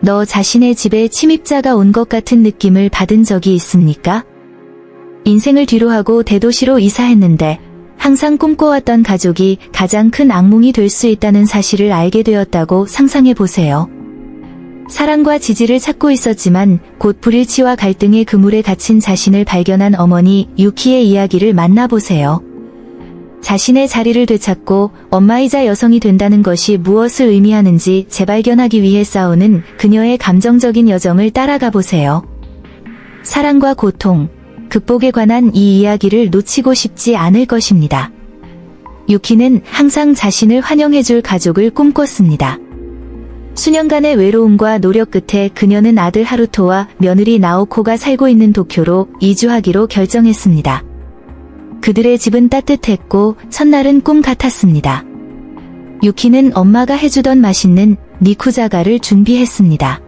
너 자신의 집에 침입자가 온 것 같은 느낌을 받은 적이 있습니까? 인생을 뒤로하고 대도시로 이사했는데 항상 꿈꿔왔던 가족이 가장 큰 악몽이 될 수 있다는 사실을 알게 되었다고 상상해보세요. 사랑과 지지를 찾고 있었지만 곧 불일치와 갈등의 그물에 갇힌 자신을 발견한 어머니 유키의 이야기를 만나보세요. 자신의 자리를 되찾고 엄마이자 여성이 된다는 것이 무엇을 의미하는지 재발견하기 위해 싸우는 그녀의 감정적인 여정을 따라가 보세요. 사랑과 고통, 극복에 관한 이 이야기를 놓치고 싶지 않을 것입니다. 유키는 항상 자신을 환영해줄 가족을 꿈꿨습니다. 수년간의 외로움과 노력 끝에 그녀는 아들 하루토와 며느리 나오코가 살고 있는 도쿄로 이주하기로 결정했습니다. 그들의 집은 따뜻했고 첫날은 꿈 같았습니다. 유키는 엄마가 해주던 맛있는 니쿠자가를 준비했습니다.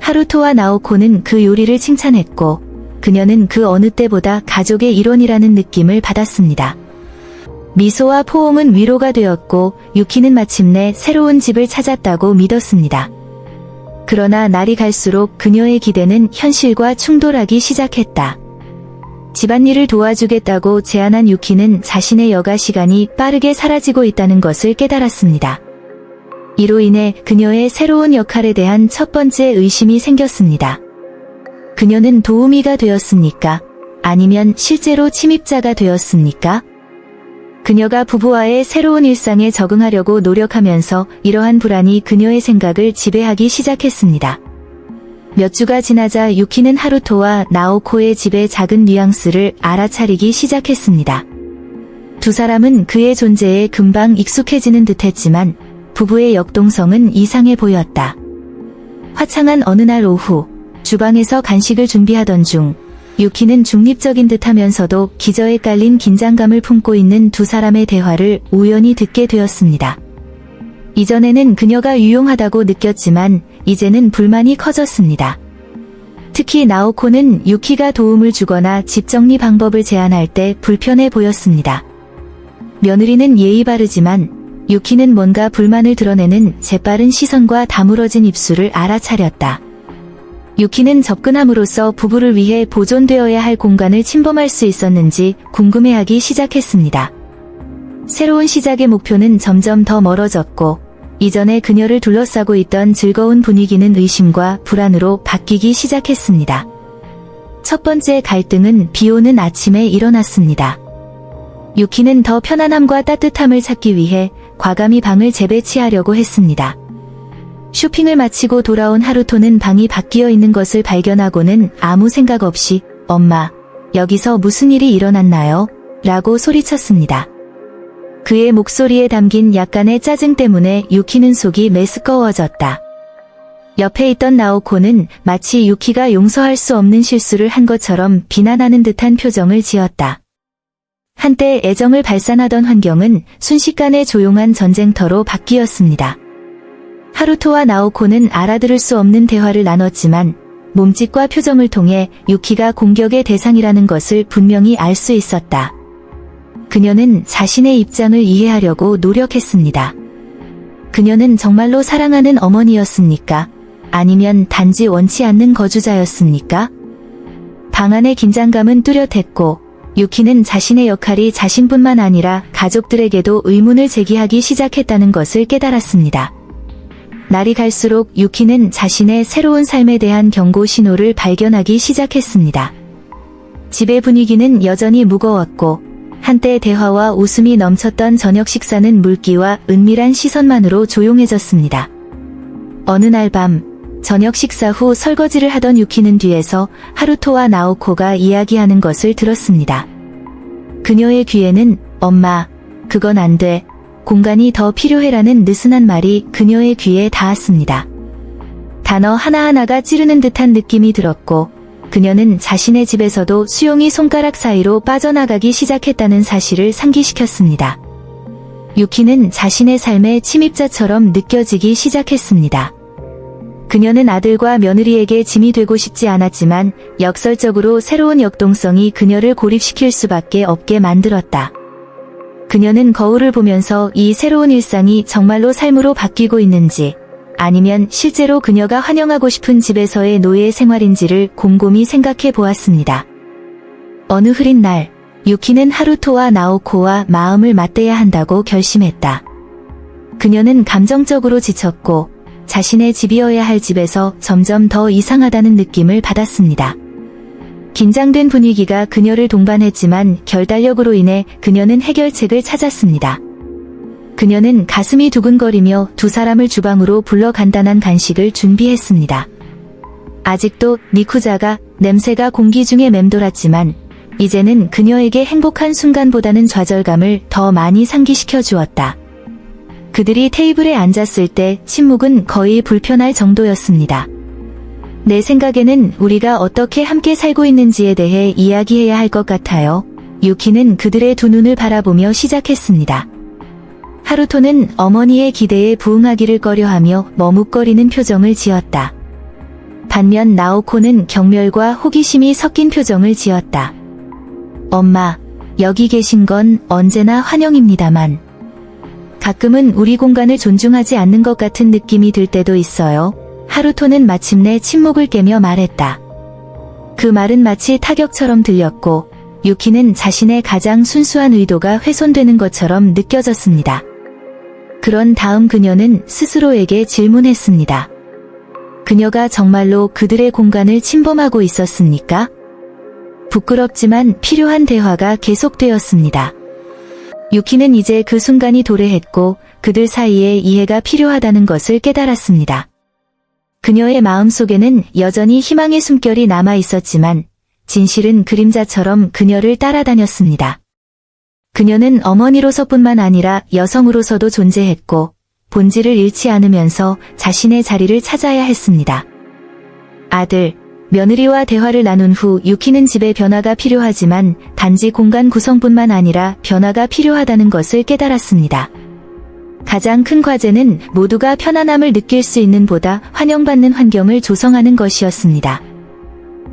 하루토와 나오코는 그 요리를 칭찬했고 그녀는 그 어느 때보다 가족의 일원이라는 느낌을 받았습니다. 미소와 포옹은 위로가 되었고 유키는 마침내 새로운 집을 찾았다고 믿었습니다. 그러나 날이 갈수록 그녀의 기대는 현실과 충돌하기 시작했다. 집안일을 도와주겠다고 제안한 유키는 자신의 여가 시간이 빠르게 사라지고 있다는 것을 깨달았습니다. 이로 인해 그녀의 새로운 역할에 대한 첫 번째 의심이 생겼습니다. 그녀는 도우미가 되었습니까? 아니면 실제로 침입자가 되었습니까? 그녀가 부부와의 새로운 일상에 적응하려고 노력하면서 이러한 불안이 그녀의 생각을 지배하기 시작했습니다. 몇 주가 지나자 유키는 하루토와 나오코의 집의 작은 뉘앙스를 알아차리기 시작했습니다. 두 사람은 그의 존재에 금방 익숙해지는 듯했지만 부부의 역동성은 이상해 보였다. 화창한 어느 날 오후, 주방에서 간식을 준비하던 중 유키는 중립적인 듯하면서도 기저에 깔린 긴장감을 품고 있는 두 사람의 대화를 우연히 듣게 되었습니다. 이전에는 그녀가 유용하다고 느꼈지만 이제는 불만이 커졌습니다. 특히 나오코는 유키가 도움을 주거나 집 정리 방법을 제안할 때 불편해 보였습니다. 며느리는 예의 바르지만 유키는 뭔가 불만을 드러내는 재빠른 시선과 다물어진 입술을 알아차렸다. 유키는 접근함으로써 부부를 위해 보존되어야 할 공간을 침범할 수 있었는지 궁금해하기 시작했습니다. 새로운 시작의 목표는 점점 더 멀어졌고 이전에 그녀를 둘러싸고 있던 즐거운 분위기는 의심과 불안으로 바뀌기 시작했습니다. 첫 번째 갈등은 비 오는 아침에 일어났습니다. 유키는 더 편안함과 따뜻함을 찾기 위해 과감히 방을 재배치하려고 했습니다. 쇼핑을 마치고 돌아온 하루토는 방이 바뀌어 있는 것을 발견하고는 아무 생각 없이 "엄마, 여기서 무슨 일이 일어났나요?" 라고 소리쳤습니다. 그의 목소리에 담긴 약간의 짜증 때문에 유키는 속이 메스꺼워졌다. 옆에 있던 나오코는 마치 유키가 용서할 수 없는 실수를 한 것처럼 비난하는 듯한 표정을 지었다. 한때 애정을 발산하던 환경은 순식간에 조용한 전쟁터로 바뀌었습니다. 하루토와 나오코는 알아들을 수 없는 대화를 나눴지만 몸짓과 표정을 통해 유키가 공격의 대상이라는 것을 분명히 알 수 있었다. 그녀는 자신의 입장을 이해하려고 노력했습니다. 그녀는 정말로 사랑하는 어머니였습니까? 아니면 단지 원치 않는 거주자였습니까? 방 안의 긴장감은 뚜렷했고 유키는 자신의 역할이 자신뿐만 아니라 가족들에게도 의문을 제기하기 시작했다는 것을 깨달았습니다. 날이 갈수록 유키는 자신의 새로운 삶에 대한 경고 신호를 발견하기 시작했습니다. 집의 분위기는 여전히 무거웠고 한때 대화와 웃음이 넘쳤던 저녁 식사는 물기와 은밀한 시선만으로 조용해졌습니다. 어느 날 밤, 저녁 식사 후 설거지를 하던 유키는 뒤에서 하루토와 나오코가 이야기하는 것을 들었습니다. 그녀의 귀에는 "엄마, 그건 안 돼. 공간이 더 필요해라는 느슨한 말이 그녀의 귀에 닿았습니다. 단어 하나하나가 찌르는 듯한 느낌이 들었고 그녀는 자신의 집에서도 수용이 손가락 사이로 빠져나가기 시작했다는 사실을 상기시켰습니다. 유키는 자신의 삶의 침입자처럼 느껴지기 시작했습니다. 그녀는 아들과 며느리에게 짐이 되고 싶지 않았지만 역설적으로 새로운 역동성이 그녀를 고립시킬 수밖에 없게 만들었다. 그녀는 거울을 보면서 이 새로운 일상이 정말로 삶으로 바뀌고 있는지 아니면 실제로 그녀가 환영하고 싶은 집에서의 노예 생활인지를 곰곰이 생각해 보았습니다. 어느 흐린 날, 유키는 하루토와 나오코와 마음을 맞대야 한다고 결심했다. 그녀는 감정적으로 지쳤고 자신의 집이어야 할 집에서 점점 더 이상하다는 느낌을 받았습니다. 긴장된 분위기가 그녀를 동반했지만 결단력으로 인해 그녀는 해결책을 찾았습니다. 그녀는 가슴이 두근거리며 두 사람을 주방으로 불러 간단한 간식을 준비했습니다. 아직도 니쿠자가 냄새가 공기 중에 맴돌았지만 이제는 그녀에게 행복한 순간보다는 좌절감을 더 많이 상기시켜 주었다. 그들이 테이블에 앉았을 때 침묵은 거의 불편할 정도였습니다. 내 생각에는 우리가 어떻게 함께 살고 있는지에 대해 이야기해야 할 것 같아요. 유키는 그들의 두 눈을 바라보며 시작했습니다. 하루토는 어머니의 기대에 부응하기를 꺼려하며 머뭇거리는 표정을 지었다. 반면 나오코는 경멸과 호기심이 섞인 표정을 지었다. 엄마, 여기 계신 건 언제나 환영입니다만 가끔은 우리 공간을 존중하지 않는 것 같은 느낌이 들 때도 있어요. 하루토는 마침내 침묵을 깨며 말했다. 그 말은 마치 타격처럼 들렸고 유키는 자신의 가장 순수한 의도가 훼손되는 것처럼 느껴졌습니다. 그런 다음 그녀는 스스로에게 질문했습니다. 그녀가 정말로 그들의 공간을 침범하고 있었습니까? 부끄럽지만 필요한 대화가 계속되었습니다. 유키는 이제 그 순간이 도래했고 그들 사이에 이해가 필요하다는 것을 깨달았습니다. 그녀의 마음속에는 여전히 희망의 숨결이 남아 있었지만 진실은 그림자처럼 그녀를 따라다녔습니다. 그녀는 어머니로서뿐만 아니라 여성으로서도 존재했고 본질을 잃지 않으면서 자신의 자리를 찾아야 했습니다. 아들, 며느리와 대화를 나눈 후 유키는 집에 변화가 필요하지만 단지 공간 구성뿐만 아니라 변화가 필요하다는 것을 깨달았습니다. 가장 큰 과제는 모두가 편안함을 느낄 수 있는 보다 환영받는 환경을 조성하는 것이었습니다.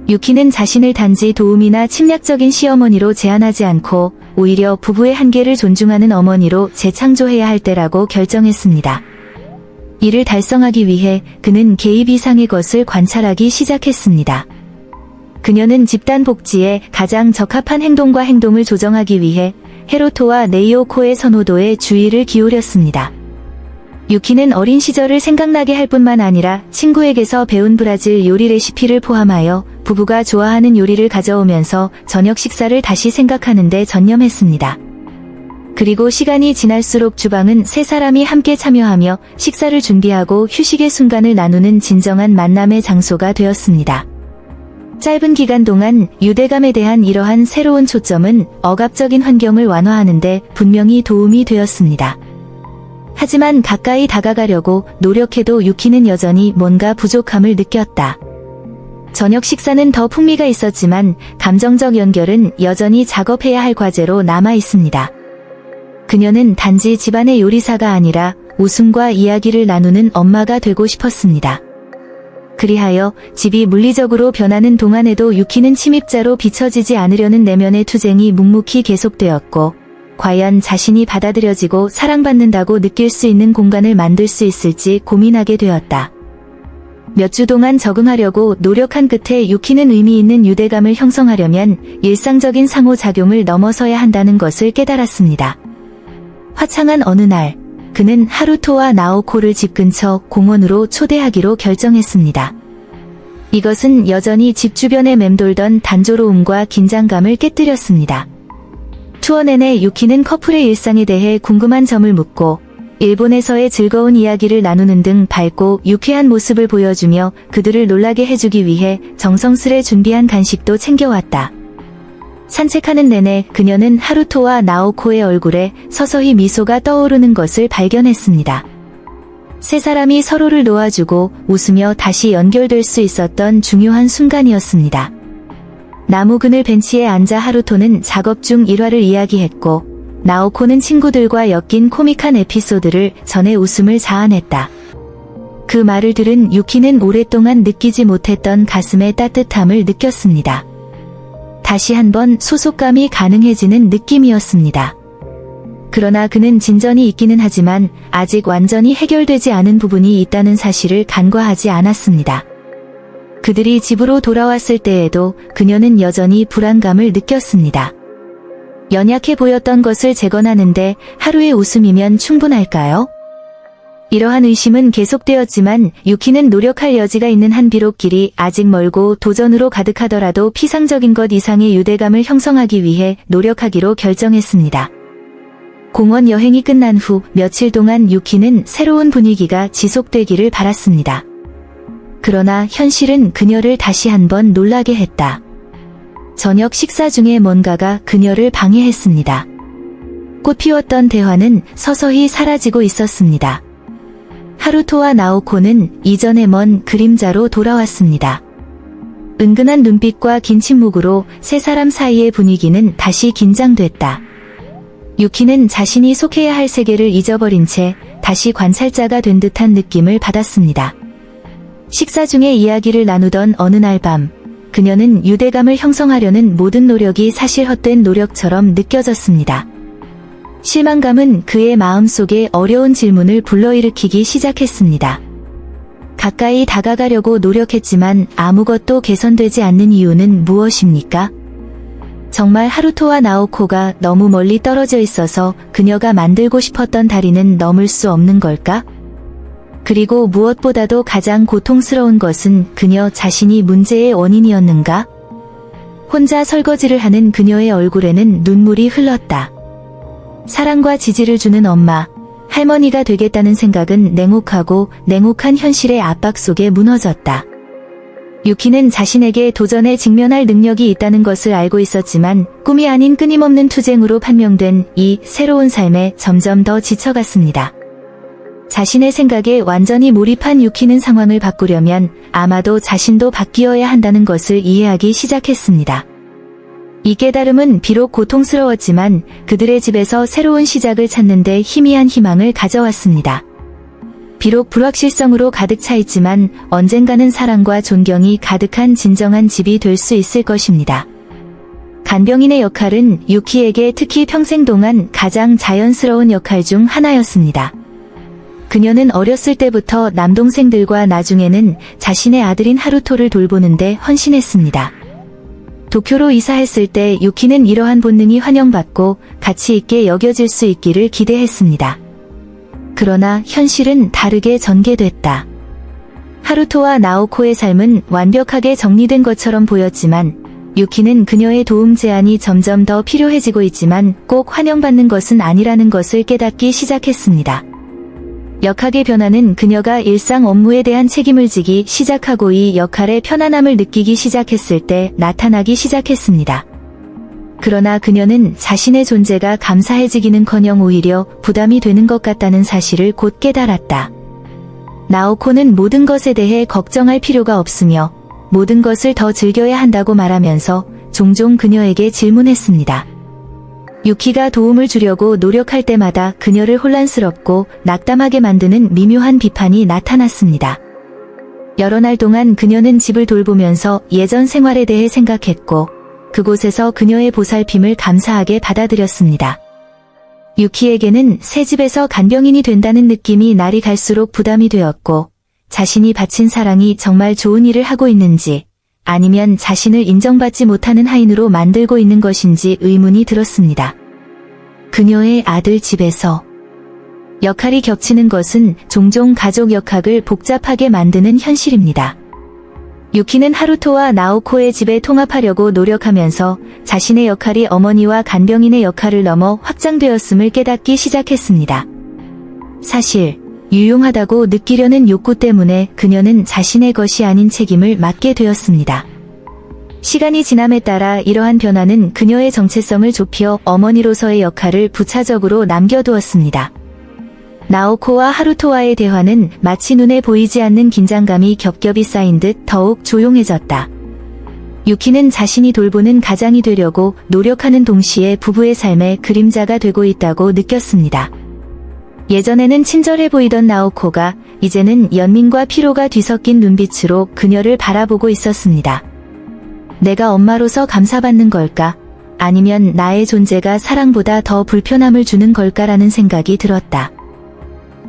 유키는 자신을 단지 도움이나 침략적인 시어머니로 제한하지 않고 오히려 부부의 한계를 존중하는 어머니로 재창조해야 할 때라고 결정했습니다. 이를 달성하기 위해 그는 개입 이상의 것을 관찰하기 시작했습니다. 그녀는 집단 복지에 가장 적합한 행동과 행동을 조정하기 위해 헤로토와 네이오코의 선호도에 주의를 기울였습니다. 유키는 어린 시절을 생각나게 할 뿐만 아니라 친구에게서 배운 브라질 요리 레시피를 포함하여 부부가 좋아하는 요리를 가져오면서 저녁 식사를 다시 생각하는 데 전념했습니다. 그리고 시간이 지날수록 주방은 세 사람이 함께 참여하며 식사를 준비하고 휴식의 순간을 나누는 진정한 만남의 장소가 되었습니다. 짧은 기간 동안 유대감에 대한 이러한 새로운 초점은 억압적인 환경을 완화하는 데 분명히 도움이 되었습니다. 하지만 가까이 다가가려고 노력해도 유키는 여전히 뭔가 부족함을 느꼈다. 저녁 식사는 더 풍미가 있었지만 감정적 연결은 여전히 작업해야 할 과제로 남아 있습니다. 그녀는 단지 집안의 요리사가 아니라 웃음과 이야기를 나누는 엄마가 되고 싶었습니다. 그리하여 집이 물리적으로 변하는 동안에도 유키는 침입자로 비춰지지 않으려는 내면의 투쟁이 묵묵히 계속되었고 과연 자신이 받아들여지고 사랑받는다고 느낄 수 있는 공간을 만들 수 있을지 고민하게 되었다. 몇 주 동안 적응하려고 노력한 끝에 유키는 의미 있는 유대감을 형성하려면 일상적인 상호작용을 넘어서야 한다는 것을 깨달았습니다. 화창한 어느 날, 그는 하루토와 나오코를 집 근처 공원으로 초대하기로 결정했습니다. 이것은 여전히 집 주변에 맴돌던 단조로움과 긴장감을 깨뜨렸습니다. 투어 내내 유키는 커플의 일상에 대해 궁금한 점을 묻고 일본에서의 즐거운 이야기를 나누는 등 밝고 유쾌한 모습을 보여주며 그들을 놀라게 해주기 위해 정성스레 준비한 간식도 챙겨왔다. 산책하는 내내 그녀는 하루토와 나오코의 얼굴에 서서히 미소가 떠오르는 것을 발견했습니다. 세 사람이 서로를 놓아주고 웃으며 다시 연결될 수 있었던 중요한 순간이었습니다. 나무 그늘 벤치에 앉아 하루토는 작업 중 일화를 이야기했고 나오코는 친구들과 엮인 코믹한 에피소드를 전해 웃음을 자아냈다. 그 말을 들은 유키는 오랫동안 느끼지 못했던 가슴의 따뜻함을 느꼈습니다. 다시 한번 소속감이 가능해지는 느낌이었습니다. 그러나 그는 진전이 있기는 하지만 아직 완전히 해결되지 않은 부분이 있다는 사실을 간과하지 않았습니다. 그들이 집으로 돌아왔을 때에도 그녀는 여전히 불안감을 느꼈습니다. 연약해 보였던 것을 재건하는데 하루의 웃음이면 충분할까요? 이러한 의심은 계속되었지만 유키는 노력할 여지가 있는 한 비록 길이 아직 멀고 도전으로 가득하더라도 피상적인 것 이상의 유대감을 형성하기 위해 노력하기로 결정했습니다. 공원 여행이 끝난 후 며칠 동안 유키는 새로운 분위기가 지속되기를 바랐습니다. 그러나 현실은 그녀를 다시 한번 놀라게 했다. 저녁 식사 중에 뭔가가 그녀를 방해했습니다. 꽃피웠던 대화는 서서히 사라지고 있었습니다. 하루토와 나오코는 이전의 먼 그림자로 돌아왔습니다. 은근한 눈빛과 긴 침묵으로 세 사람 사이의 분위기는 다시 긴장됐다. 유키는 자신이 속해야 할 세계를 잊어버린 채 다시 관찰자가 된 듯한 느낌을 받았습니다. 식사 중에 이야기를 나누던 어느 날 밤, 그녀는 유대감을 형성하려는 모든 노력이 사실 헛된 노력처럼 느껴졌습니다. 실망감은 그의 마음속에 어려운 질문을 불러일으키기 시작했습니다. 가까이 다가가려고 노력했지만 아무것도 개선되지 않는 이유는 무엇입니까? 정말 하루토와 나오코가 너무 멀리 떨어져 있어서 그녀가 만들고 싶었던 다리는 넘을 수 없는 걸까? 그리고 무엇보다도 가장 고통스러운 것은 그녀 자신이 문제의 원인이었는가? 혼자 설거지를 하는 그녀의 얼굴에는 눈물이 흘렀다. 사랑과 지지를 주는 엄마, 할머니가 되겠다는 생각은 냉혹하고 냉혹한 현실의 압박 속에 무너졌다. 유키는 자신에게 도전에 직면할 능력이 있다는 것을 알고 있었지만 꿈이 아닌 끊임없는 투쟁으로 판명된 이 새로운 삶에 점점 더 지쳐갔습니다. 자신의 생각에 완전히 몰입한 유키는 상황을 바꾸려면 아마도 자신도 바뀌어야 한다는 것을 이해하기 시작했습니다. 이 깨달음은 비록 고통스러웠지만 그들의 집에서 새로운 시작을 찾는 데 희미한 희망을 가져왔습니다. 비록 불확실성으로 가득 차 있지만 언젠가는 사랑과 존경이 가득한 진정한 집이 될 수 있을 것입니다. 간병인의 역할은 유키에게 특히 평생 동안 가장 자연스러운 역할 중 하나였습니다. 그녀는 어렸을 때부터 남동생들과 나중에는 자신의 아들인 하루토를 돌보는데 헌신했습니다. 도쿄로 이사했을 때 유키는 이러한 본능이 환영받고 가치 있게 여겨질 수 있기를 기대했습니다. 그러나 현실은 다르게 전개됐다. 하루토와 나오코의 삶은 완벽하게 정리된 것처럼 보였지만 유키는 그녀의 도움 제안이 점점 더 필요해지고 있지만 꼭 환영받는 것은 아니라는 것을 깨닫기 시작했습니다. 역학의 변화는 그녀가 일상 업무에 대한 책임을 지기 시작하고 이 역할의 편안함을 느끼기 시작했을 때 나타나기 시작했습니다. 그러나 그녀는 자신의 존재가 감사해지기는커녕 오히려 부담이 되는 것 같다는 사실을 곧 깨달았다. 나오코는 모든 것에 대해 걱정할 필요가 없으며 모든 것을 더 즐겨야 한다고 말하면서 종종 그녀에게 질문했습니다. 유키가 도움을 주려고 노력할 때마다 그녀를 혼란스럽고 낙담하게 만드는 미묘한 비판이 나타났습니다. 여러 날 동안 그녀는 집을 돌보면서 예전 생활에 대해 생각했고 그곳에서 그녀의 보살핌을 감사하게 받아들였습니다. 유키에게는 새 집에서 간병인이 된다는 느낌이 날이 갈수록 부담이 되었고 자신이 바친 사랑이 정말 좋은 일을 하고 있는지 아니면 자신을 인정받지 못하는 하인으로 만들고 있는 것인지 의문이 들었습니다. 그녀의 아들 집에서 역할이 겹치는 것은 종종 가족 역학을 복잡하게 만드는 현실입니다. 유키는 하루토와 나오코의 집에 통합하려고 노력하면서 자신의 역할이 어머니와 간병인의 역할을 넘어 확장되었음을 깨닫기 시작했습니다. 사실 유용하다고 느끼려는 욕구 때문에 그녀는 자신의 것이 아닌 책임을 맡게 되었습니다. 시간이 지남에 따라 이러한 변화는 그녀의 정체성을 좁혀 어머니로서의 역할을 부차적으로 남겨두었습니다. 나오코와 하루토와의 대화는 마치 눈에 보이지 않는 긴장감이 겹겹이 쌓인 듯 더욱 조용해졌다. 유키는 자신이 돌보는 가장이 되려고 노력하는 동시에 부부의 삶의 그림자가 되고 있다고 느꼈습니다. 예전에는 친절해 보이던 나오코가 이제는 연민과 피로가 뒤섞인 눈빛으로 그녀를 바라보고 있었습니다. 내가 엄마로서 감사받는 걸까? 아니면 나의 존재가 사랑보다 더 불편함을 주는 걸까라는 생각이 들었다.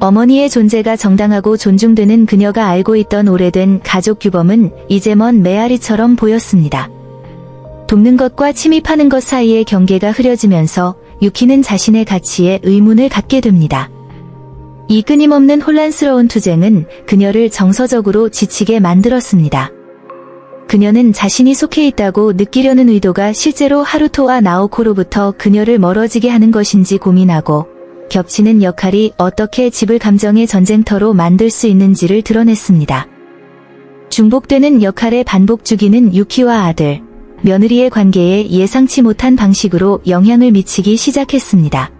어머니의 존재가 정당하고 존중되는 그녀가 알고 있던 오래된 가족 규범은 이제 먼 메아리처럼 보였습니다. 돕는 것과 침입하는 것 사이의 경계가 흐려지면서 유키는 자신의 가치에 의문을 갖게 됩니다. 이 끊임없는 혼란스러운 투쟁은 그녀를 정서적으로 지치게 만들었습니다. 그녀는 자신이 속해 있다고 느끼려는 의도가 실제로 하루토와 나오코로부터 그녀를 멀어지게 하는 것인지 고민하고 겹치는 역할이 어떻게 집을 감정의 전쟁터로 만들 수 있는지를 드러냈습니다. 중복되는 역할의 반복 주기는 유키와 아들, 며느리의 관계에 예상치 못한 방식으로 영향을 미치기 시작했습니다.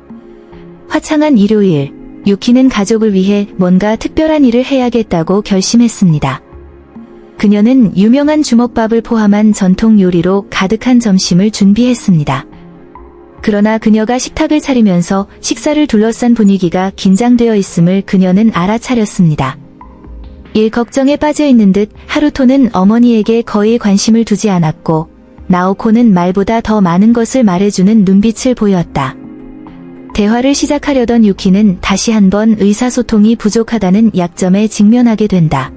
화창한 일요일, 유키는 가족을 위해 뭔가 특별한 일을 해야겠다고 결심했습니다. 그녀는 유명한 주먹밥을 포함한 전통 요리로 가득한 점심을 준비했습니다. 그러나 그녀가 식탁을 차리면서 식사를 둘러싼 분위기가 긴장되어 있음을 그녀는 알아차렸습니다. 일 걱정에 빠져 있는 듯 하루토는 어머니에게 거의 관심을 두지 않았고 나오코는 말보다 더 많은 것을 말해주는 눈빛을 보였다. 대화를 시작하려던 유키는 다시 한번 의사소통이 부족하다는 약점에 직면하게 된다.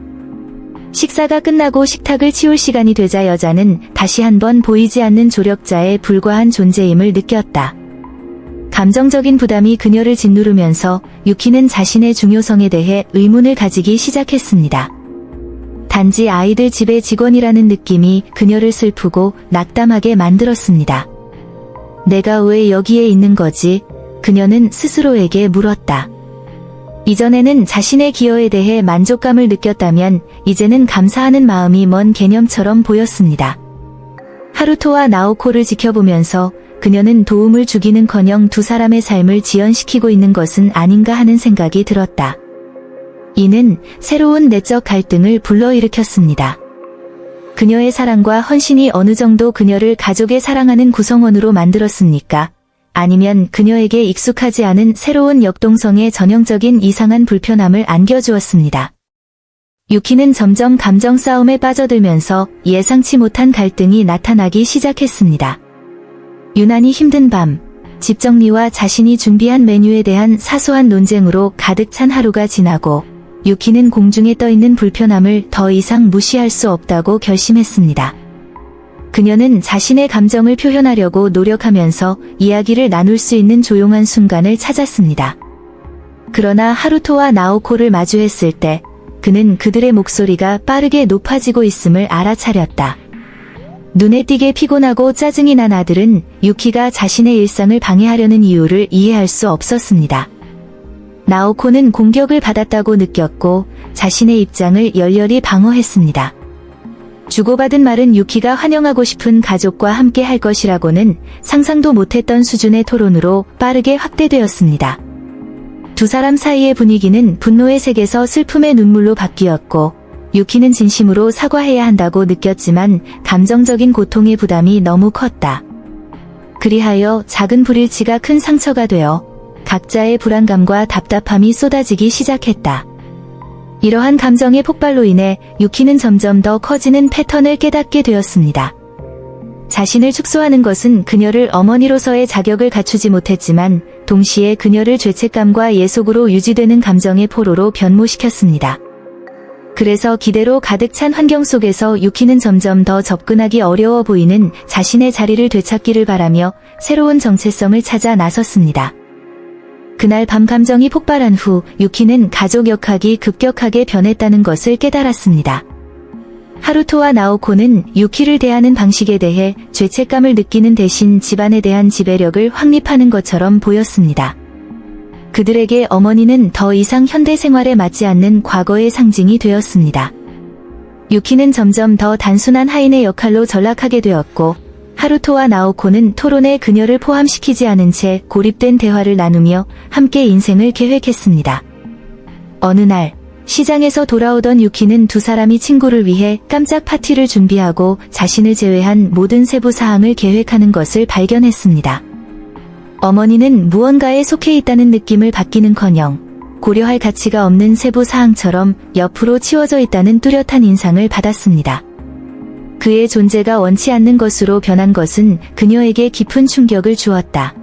식사가 끝나고 식탁을 치울 시간이 되자 여자는 다시 한번 보이지 않는 조력자에 불과한 존재임을 느꼈다. 감정적인 부담이 그녀를 짓누르면서 유키는 자신의 중요성에 대해 의문을 가지기 시작했습니다. 단지 아이들 집의 직원이라는 느낌이 그녀를 슬프고 낙담하게 만들었습니다. 내가 왜 여기에 있는 거지? 그녀는 스스로에게 물었다. 이전에는 자신의 기여에 대해 만족감을 느꼈다면 이제는 감사하는 마음이 먼 개념처럼 보였습니다. 하루토와 나오코를 지켜보면서 그녀는 도움을 주기는커녕 두 사람의 삶을 지연시키고 있는 것은 아닌가 하는 생각이 들었다. 이는 새로운 내적 갈등을 불러일으켰습니다. 그녀의 사랑과 헌신이 어느 정도 그녀를 가족의 사랑하는 구성원으로 만들었습니까? 아니면 그녀에게 익숙하지 않은 새로운 역동성의 전형적인 이상한 불편함을 안겨주었습니다. 유키는 점점 감정 싸움에 빠져들면서 예상치 못한 갈등이 나타나기 시작했습니다. 유난히 힘든 밤, 집 정리와 자신이 준비한 메뉴에 대한 사소한 논쟁으로 가득 찬 하루가 지나고 유키는 공중에 떠있는 불편함을 더 이상 무시할 수 없다고 결심했습니다. 그녀는 자신의 감정을 표현하려고 노력하면서 이야기를 나눌 수 있는 조용한 순간을 찾았습니다. 그러나 하루토와 나오코를 마주했을 때 그는 그들의 목소리가 빠르게 높아지고 있음을 알아차렸다. 눈에 띄게 피곤하고 짜증이 난 아들은 유키가 자신의 일상을 방해하려는 이유를 이해할 수 없었습니다. 나오코는 공격을 받았다고 느꼈고 자신의 입장을 열렬히 방어했습니다. 주고받은 말은 유키가 환영하고 싶은 가족과 함께 할 것이라고는 상상도 못했던 수준의 토론으로 빠르게 확대되었습니다. 두 사람 사이의 분위기는 분노의 색에서 슬픔의 눈물로 바뀌었고 유키는 진심으로 사과해야 한다고 느꼈지만 감정적인 고통의 부담이 너무 컸다. 그리하여 작은 불일치가 큰 상처가 되어 각자의 불안감과 답답함이 쏟아지기 시작했다. 이러한 감정의 폭발로 인해 유키는 점점 더 커지는 패턴을 깨닫게 되었습니다. 자신을 축소하는 것은 그녀를 어머니로서의 자격을 갖추지 못했지만 동시에 그녀를 죄책감과 예속으로 유지되는 감정의 포로로 변모시켰습니다. 그래서 기대로 가득 찬 환경 속에서 유키는 점점 더 접근하기 어려워 보이는 자신의 자리를 되찾기를 바라며 새로운 정체성을 찾아 나섰습니다. 그날 밤 감정이 폭발한 후 유키는 가족 역학이 급격하게 변했다는 것을 깨달았습니다. 하루토와 나오코는 유키를 대하는 방식에 대해 죄책감을 느끼는 대신 집안에 대한 지배력을 확립하는 것처럼 보였습니다. 그들에게 어머니는 더 이상 현대 생활에 맞지 않는 과거의 상징이 되었습니다. 유키는 점점 더 단순한 하인의 역할로 전락하게 되었고 하루토와 나오코는 토론에 그녀를 포함시키지 않은 채 고립된 대화를 나누며 함께 인생을 계획했습니다. 어느 날 시장에서 돌아오던 유키는 두 사람이 친구를 위해 깜짝 파티를 준비하고 자신을 제외한 모든 세부 사항을 계획하는 것을 발견했습니다. 어머니는 무언가에 속해 있다는 느낌을 받기는커녕 고려할 가치가 없는 세부 사항처럼 옆으로 치워져 있다는 뚜렷한 인상을 받았습니다. 그의 존재가 원치 않는 것으로 변한 것은 그녀에게 깊은 충격을 주었다.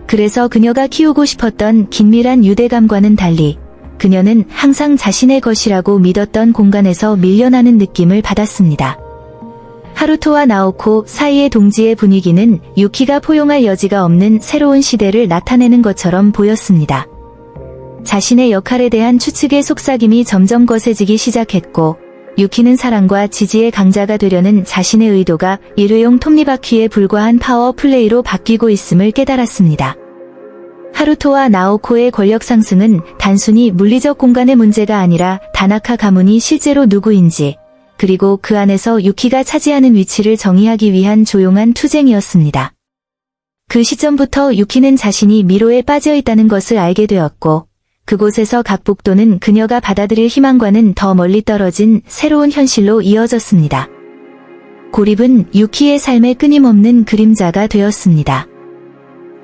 그래서 그녀가 키우고 싶었던 긴밀한 유대감과는 달리 그녀는 항상 자신의 것이라고 믿었던 공간에서 밀려나는 느낌을 받았습니다. 하루토와 나오코 사이의 동지의 분위기는 유키가 포용할 여지가 없는 새로운 시대를 나타내는 것처럼 보였습니다. 자신의 역할에 대한 추측의 속삭임이 점점 거세지기 시작했고, 유키는 사랑과 지지의 강자가 되려는 자신의 의도가 일회용 톱니바퀴에 불과한 파워 플레이로 바뀌고 있음을 깨달았습니다. 하루토와 나오코의 권력 상승은 단순히 물리적 공간의 문제가 아니라 다나카 가문이 실제로 누구인지, 그리고 그 안에서 유키가 차지하는 위치를 정의하기 위한 조용한 투쟁이었습니다. 그 시점부터 유키는 자신이 미로에 빠져 있다는 것을 알게 되었고, 그곳에서 각복도는 그녀가 받아들일 희망과는 더 멀리 떨어진 새로운 현실로 이어졌습니다. 고립은 유키의 삶의 끊임없는 그림자가 되었습니다.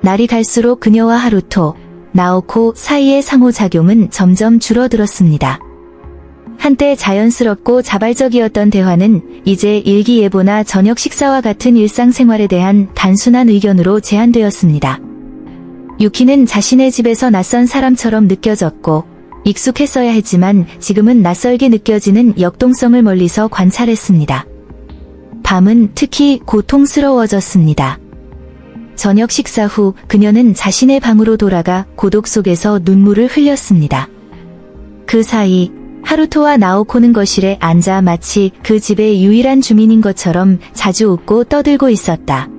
날이 갈수록 그녀와 하루토, 나오코 사이의 상호작용은 점점 줄어들었습니다. 한때 자연스럽고 자발적이었던 대화는 이제 일기예보나 저녁 식사와 같은 일상생활에 대한 단순한 의견으로 제한되었습니다. 유키는 자신의 집에서 낯선 사람처럼 느껴졌고, 익숙했어야 했지만 지금은 낯설게 느껴지는 역동성을 멀리서 관찰했습니다. 밤은 특히 고통스러워졌습니다. 저녁 식사 후 그녀는 자신의 방으로 돌아가 고독 속에서 눈물을 흘렸습니다. 그 사이 하루토와 나오코는 거실에 앉아 마치 그 집의 유일한 주민인 것처럼 자주 웃고 떠들고 있었다.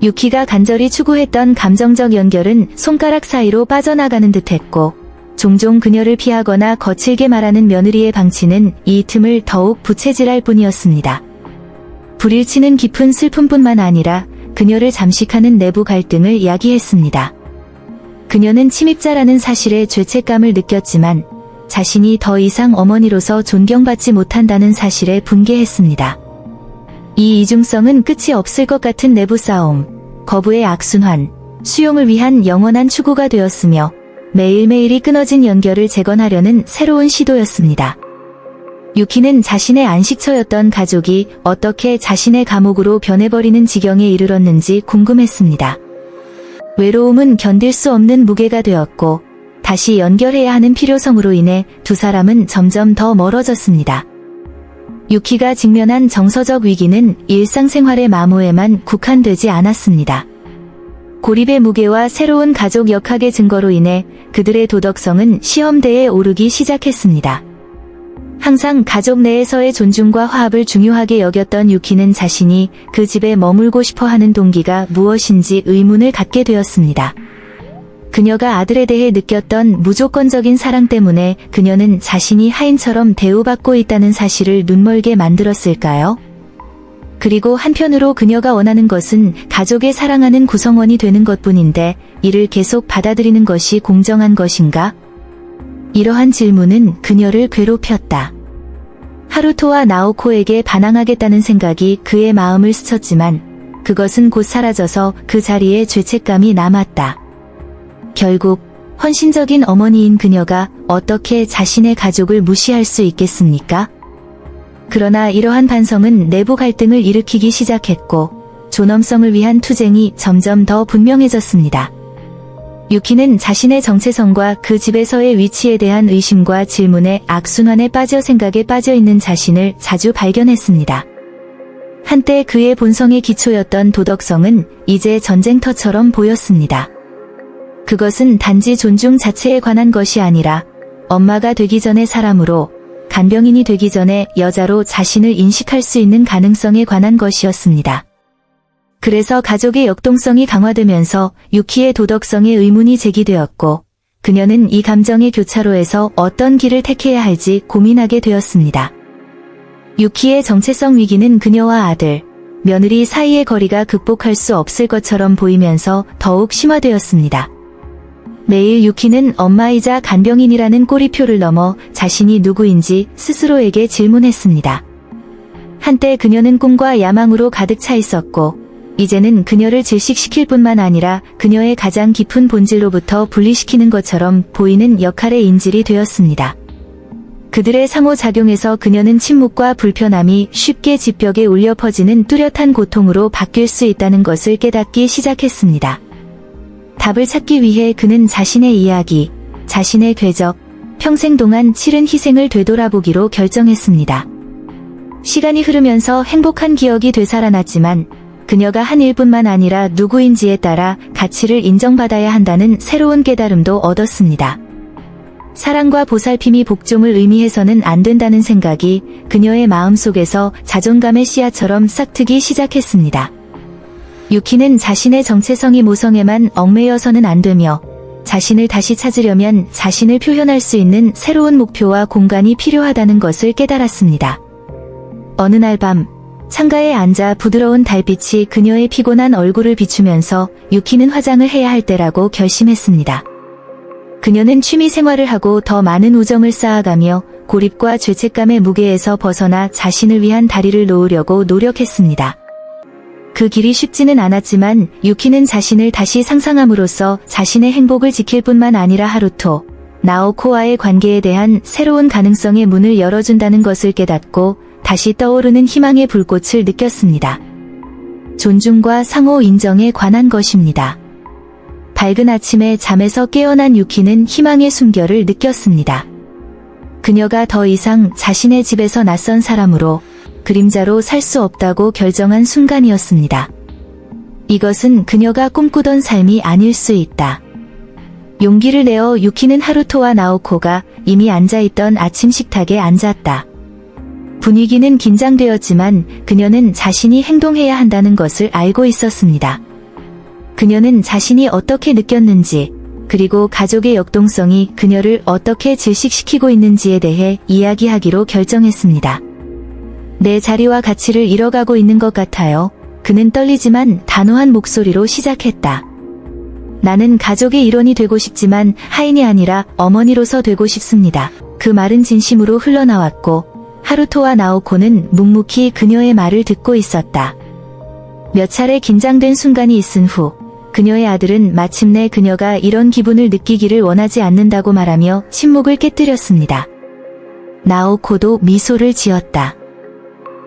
유키가 간절히 추구했던 감정적 연결은 손가락 사이로 빠져나가는 듯했고, 종종 그녀를 피하거나 거칠게 말하는 며느리의 방치는 이 틈을 더욱 부채질할 뿐이었습니다. 불일치는 깊은 슬픔뿐만 아니라 그녀를 잠식하는 내부 갈등을 야기했습니다. 그녀는 침입자라는 사실에 죄책감을 느꼈지만 자신이 더 이상 어머니로서 존경받지 못한다는 사실에 분개했습니다. 이 이중성은 끝이 없을 것 같은 내부 싸움, 거부의 악순환, 수용을 위한 영원한 추구가 되었으며 매일매일이 끊어진 연결을 재건하려는 새로운 시도였습니다. 유키는 자신의 안식처였던 가족이 어떻게 자신의 감옥으로 변해버리는 지경에 이르렀는지 궁금했습니다. 외로움은 견딜 수 없는 무게가 되었고, 다시 연결해야 하는 필요성으로 인해 두 사람은 점점 더 멀어졌습니다. 유키가 직면한 정서적 위기는 일상생활의 마모에만 국한되지 않았습니다. 고립의 무게와 새로운 가족 역학의 증거로 인해 그들의 도덕성은 시험대에 오르기 시작했습니다. 항상 가족 내에서의 존중과 화합을 중요하게 여겼던 유키는 자신이 그 집에 머물고 싶어 하는 동기가 무엇인지 의문을 갖게 되었습니다. 그녀가 아들에 대해 느꼈던 무조건적인 사랑 때문에 그녀는 자신이 하인처럼 대우받고 있다는 사실을 눈멀게 만들었을까요? 그리고 한편으로 그녀가 원하는 것은 가족의 사랑하는 구성원이 되는 것뿐인데 이를 계속 받아들이는 것이 공정한 것인가? 이러한 질문은 그녀를 괴롭혔다. 하루토와 나오코에게 반항하겠다는 생각이 그의 마음을 스쳤지만 그것은 곧 사라져서 그 자리에 죄책감이 남았다. 결국 헌신적인 어머니인 그녀가 어떻게 자신의 가족을 무시할 수 있겠습니까? 그러나 이러한 반성은 내부 갈등을 일으키기 시작했고 존엄성을 위한 투쟁이 점점 더 분명해졌습니다. 유키는 자신의 정체성과 그 집에서의 위치에 대한 의심과 질문에 악순환에 빠져 생각에 빠져 있는 자신을 자주 발견했습니다. 한때 그의 본성의 기초였던 도덕성은 이제 전쟁터처럼 보였습니다. 그것은 단지 존중 자체에 관한 것이 아니라 엄마가 되기 전의 사람으로, 간병인이 되기 전에 여자로 자신을 인식할 수 있는 가능성에 관한 것이었습니다. 그래서 가족의 역동성이 강화되면서 유키의 도덕성에 의문이 제기되었고, 그녀는 이 감정의 교차로에서 어떤 길을 택해야 할지 고민하게 되었습니다. 유키의 정체성 위기는 그녀와 아들, 며느리 사이의 거리가 극복할 수 없을 것처럼 보이면서 더욱 심화되었습니다. 매일 유키는 엄마이자 간병인이라는 꼬리표를 넘어 자신이 누구인지 스스로에게 질문했습니다. 한때 그녀는 꿈과 야망으로 가득 차 있었고, 이제는 그녀를 질식시킬 뿐만 아니라 그녀의 가장 깊은 본질로부터 분리시키는 것처럼 보이는 역할의 인질이 되었습니다. 그들의 상호작용에서 그녀는 침묵과 불편함이 쉽게 지벽에 울려 퍼지는 뚜렷한 고통으로 바뀔 수 있다는 것을 깨닫기 시작했습니다. 답을 찾기 위해 그는 자신의 이야기, 자신의 궤적, 평생 동안 치른 희생을 되돌아보기로 결정했습니다. 시간이 흐르면서 행복한 기억이 되살아났지만 그녀가 한 일뿐만 아니라 누구인지에 따라 가치를 인정받아야 한다는 새로운 깨달음도 얻었습니다. 사랑과 보살핌이 복종을 의미해서는 안 된다는 생각이 그녀의 마음속에서 자존감의 씨앗처럼 싹트기 시작했습니다. 유키는 자신의 정체성이 모성에만 얽매여서는 안 되며 자신을 다시 찾으려면 자신을 표현할 수 있는 새로운 목표와 공간이 필요하다는 것을 깨달았습니다. 어느 날 밤, 창가에 앉아 부드러운 달빛이 그녀의 피곤한 얼굴을 비추면서 유키는 화장을 해야 할 때라고 결심했습니다. 그녀는 취미 생활을 하고 더 많은 우정을 쌓아가며 고립과 죄책감의 무게에서 벗어나 자신을 위한 다리를 놓으려고 노력했습니다. 그 길이 쉽지는 않았지만 유키는 자신을 다시 상상함으로써 자신의 행복을 지킬 뿐만 아니라 하루토, 나오코와의 관계에 대한 새로운 가능성의 문을 열어준다는 것을 깨닫고 다시 떠오르는 희망의 불꽃을 느꼈습니다. 존중과 상호 인정에 관한 것입니다. 밝은 아침에 잠에서 깨어난 유키는 희망의 숨결을 느꼈습니다. 그녀가 더 이상 자신의 집에서 낯선 사람으로 그림자로 살 수 없다고 결정한 순간이었습니다. 이것은 그녀가 꿈꾸던 삶이 아닐 수 있다. 용기를 내어 유키는 하루토와 나오코가 이미 앉아있던 아침 식탁에 앉았다. 분위기는 긴장되었지만 그녀는 자신이 행동해야 한다는 것을 알고 있었습니다. 그녀는 자신이 어떻게 느꼈는지, 그리고 가족의 역동성이 그녀를 어떻게 질식시키고 있는지에 대해 이야기하기로 결정했습니다. 내 자리와 가치를 잃어가고 있는 것 같아요. 그는 떨리지만 단호한 목소리로 시작했다. 나는 가족의 일원이 되고 싶지만 하인이 아니라 어머니로서 되고 싶습니다. 그 말은 진심으로 흘러나왔고 하루토와 나오코는 묵묵히 그녀의 말을 듣고 있었다. 몇 차례 긴장된 순간이 있은 후 그녀의 아들은 마침내 그녀가 이런 기분을 느끼기를 원하지 않는다고 말하며 침묵을 깨뜨렸습니다. 나오코도 미소를 지었다.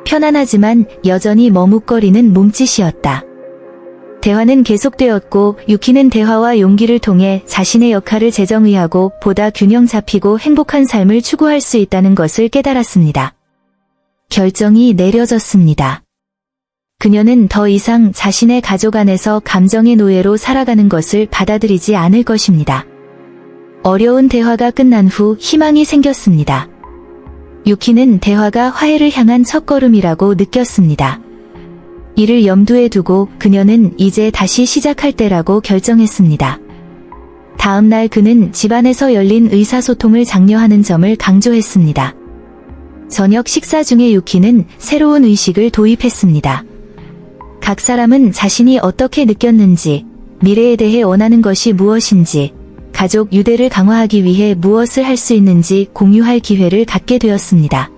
편안하지만 여전히 머뭇거리는 몸짓이었다. 대화는 계속되었고 유키는 대화와 용기를 통해 자신의 역할을 재정의하고 보다 균형 잡히고 행복한 삶을 추구할 수 있다는 것을 깨달았습니다. 결정이 내려졌습니다. 그녀는 더 이상 자신의 가족 안에서 감정의 노예로 살아가는 것을 받아들이지 않을 것입니다. 어려운 대화가 끝난 후 희망이 생겼습니다. 유키는 대화가 화해를 향한 첫걸음이라고 느꼈습니다. 이를 염두에 두고 그녀는 이제 다시 시작할 때라고 결정했습니다. 다음 날 그는 집안에서 열린 의사소통을 장려하는 점을 강조했습니다. 저녁 식사 중에 유키는 새로운 의식을 도입했습니다. 각 사람은 자신이 어떻게 느꼈는지, 미래에 대해 원하는 것이 무엇인지, 가족 유대를 강화하기 위해 무엇을 할 수 있는지 공유할 기회를 갖게 되었습니다.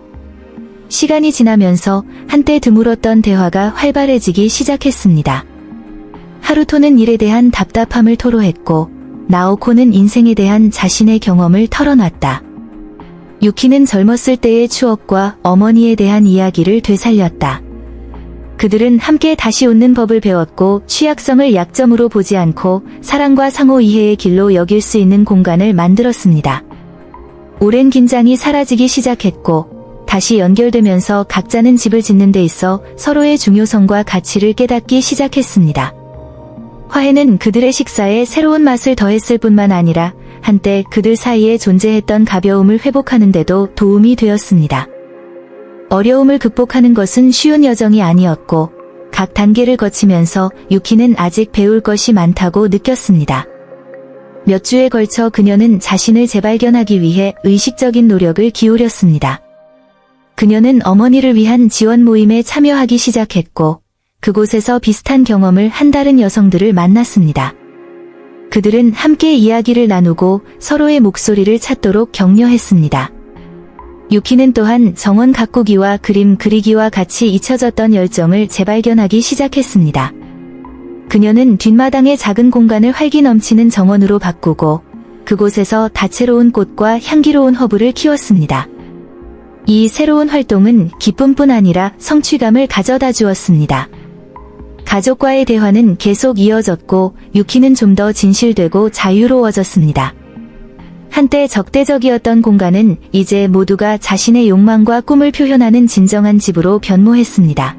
시간이 지나면서 한때 드물었던 대화가 활발해지기 시작했습니다. 하루토는 일에 대한 답답함을 토로했고 나오코는 인생에 대한 자신의 경험을 털어놨다. 유키는 젊었을 때의 추억과 어머니에 대한 이야기를 되살렸다. 그들은 함께 다시 웃는 법을 배웠고 취약성을 약점으로 보지 않고 사랑과 상호 이해의 길로 여길 수 있는 공간을 만들었습니다. 오랜 긴장이 사라지기 시작했고 다시 연결되면서 각자는 집을 짓는 데 있어 서로의 중요성과 가치를 깨닫기 시작했습니다. 화해는 그들의 식사에 새로운 맛을 더했을 뿐만 아니라 한때 그들 사이에 존재했던 가벼움을 회복하는 데도 도움이 되었습니다. 어려움을 극복하는 것은 쉬운 여정이 아니었고 각 단계를 거치면서 유키는 아직 배울 것이 많다고 느꼈습니다. 몇 주에 걸쳐 그녀는 자신을 재발견하기 위해 의식적인 노력을 기울였습니다. 그녀는 어머니를 위한 지원 모임에 참여하기 시작했고 그곳에서 비슷한 경험을 한 다른 여성들을 만났습니다. 그들은 함께 이야기를 나누고 서로의 목소리를 찾도록 격려했습니다. 유키는 또한 정원 가꾸기와 그림 그리기와 같이 잊혀졌던 열정을 재발견하기 시작했습니다. 그녀는 뒷마당의 작은 공간을 활기 넘치는 정원으로 바꾸고 그곳에서 다채로운 꽃과 향기로운 허브를 키웠습니다. 이 새로운 활동은 기쁨뿐 아니라 성취감을 가져다 주었습니다. 가족과의 대화는 계속 이어졌고 유키는 좀 더 진실되고 자유로워졌습니다. 한때 적대적이었던 공간은 이제 모두가 자신의 욕망과 꿈을 표현하는 진정한 집으로 변모했습니다.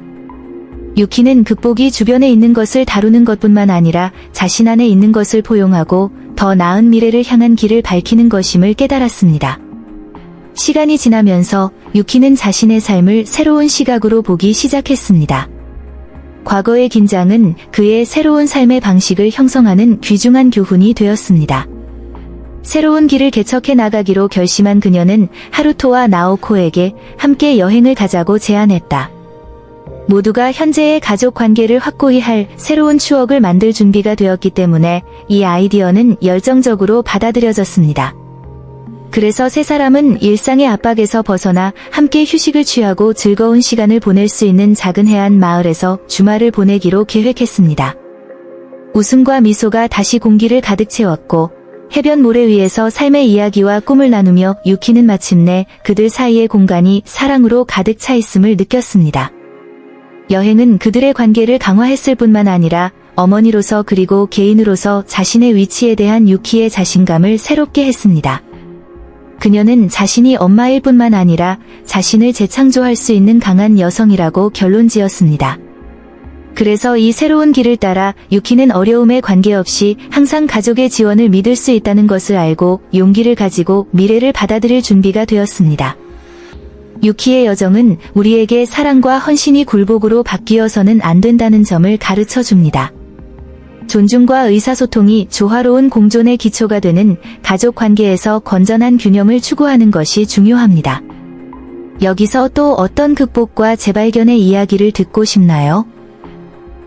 유키는 극복이 주변에 있는 것을 다루는 것뿐만 아니라 자신 안에 있는 것을 포용하고 더 나은 미래를 향한 길을 밝히는 것임을 깨달았습니다. 시간이 지나면서 유키는 자신의 삶을 새로운 시각으로 보기 시작했습니다. 과거의 긴장은 그의 새로운 삶의 방식을 형성하는 귀중한 교훈이 되었습니다. 새로운 길을 개척해 나가기로 결심한 그녀는 하루토와 나오코에게 함께 여행을 가자고 제안했다. 모두가 현재의 가족 관계를 확고히 할 새로운 추억을 만들 준비가 되었기 때문에 이 아이디어는 열정적으로 받아들여졌습니다. 그래서 세 사람은 일상의 압박에서 벗어나 함께 휴식을 취하고 즐거운 시간을 보낼 수 있는 작은 해안 마을에서 주말을 보내기로 계획했습니다. 웃음과 미소가 다시 공기를 가득 채웠고 해변 모래 위에서 삶의 이야기와 꿈을 나누며 유키는 마침내 그들 사이의 공간이 사랑으로 가득 차 있음을 느꼈습니다. 여행은 그들의 관계를 강화했을 뿐만 아니라 어머니로서 그리고 개인으로서 자신의 위치에 대한 유키의 자신감을 새롭게 했습니다. 그녀는 자신이 엄마일 뿐만 아니라 자신을 재창조할 수 있는 강한 여성이라고 결론지었습니다. 그래서 이 새로운 길을 따라 유키는 어려움에 관계없이 항상 가족의 지원을 믿을 수 있다는 것을 알고 용기를 가지고 미래를 받아들일 준비가 되었습니다. 유키의 여정은 우리에게 사랑과 헌신이 굴복으로 바뀌어서는 안 된다는 점을 가르쳐 줍니다. 존중과 의사소통이 조화로운 공존의 기초가 되는 가족 관계에서 건전한 균형을 추구하는 것이 중요합니다. 여기서 또 어떤 극복과 재발견의 이야기를 듣고 싶나요?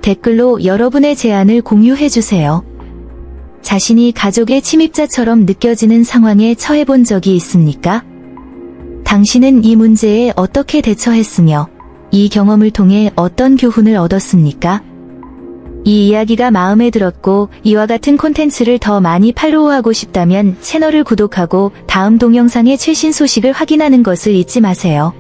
댓글로 여러분의 제안을 공유해주세요. 자신이 가족의 침입자처럼 느껴지는 상황에 처해본 적이 있습니까? 당신은 이 문제에 어떻게 대처했으며 이 경험을 통해 어떤 교훈을 얻었습니까? 이 이야기가 마음에 들었고 이와 같은 콘텐츠를 더 많이 팔로우하고 싶다면 채널을 구독하고 다음 동영상의 최신 소식을 확인하는 것을 잊지 마세요.